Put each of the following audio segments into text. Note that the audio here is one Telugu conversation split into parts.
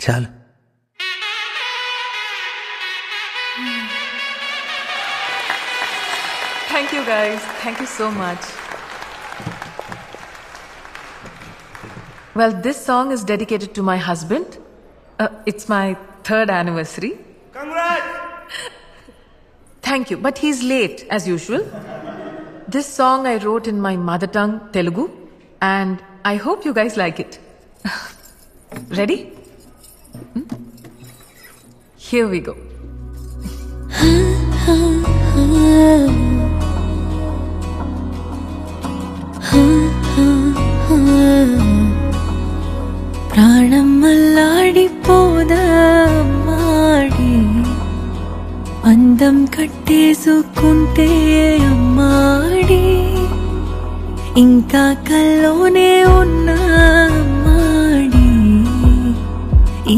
చాలు. Thank you guys. Thank you so much. Well, this song is dedicated to my husband. It's my 3rd anniversary. Congrats! Thank you. But he's late as usual. This song I wrote in my mother tongue, Telugu, and I hope you guys like it. Ready? Here we go. ప్రాణం అల్లాడిపోదామాడి అందం కట్టేసుకుంటే అమ్మాడి ఇంకా కల్లోనే ఉన్నా అమ్మాడి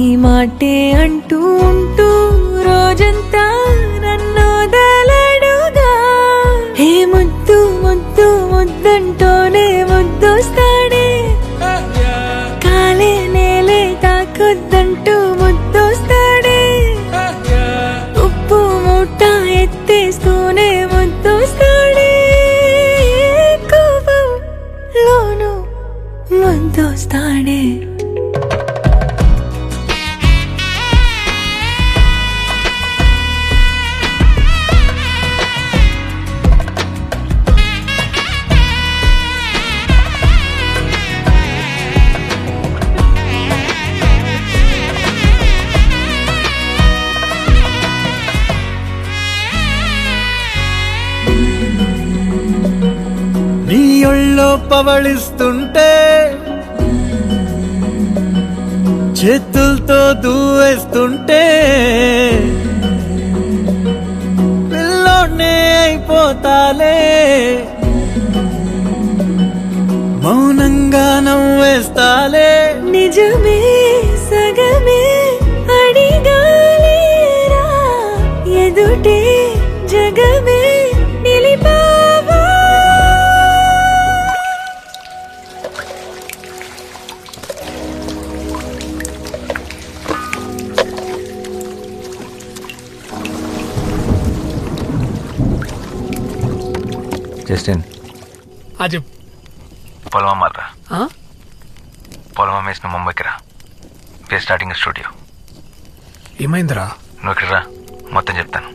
ఈ మాటే అంటూ ఉంటూ రోజంతా నన్ను దలడుగా హే ముద్దు ముద్దు ముద్దంటోనే ముద్దొస్తాడే కాలే నేలే తాకొద్దంటూ ముద్దొస్తాడే ఉప్పు మూట ఎత్తేస్తూనే ముద్దొస్తాడే కోపంలోను ముద్దొస్తాడే నీ ఒళ్ళో పవళిస్తుంటే చేతులతో దూవేస్తుంటే పిల్లోనే అయిపోతాలే మౌనంగా నవ్వేస్తాలే నిజమే సగమే అడిగాలేరా ఎదుటే జగమే నిలిపావా జస్టిన్ అజబ్ పొలం అమ్మాలరా. పొలం అమ్మేసిన ముంబైకి రా. Starting studio. ఏమైందిరా? నువ్వు ఇక్కడ రా, మొత్తం చెప్తాను.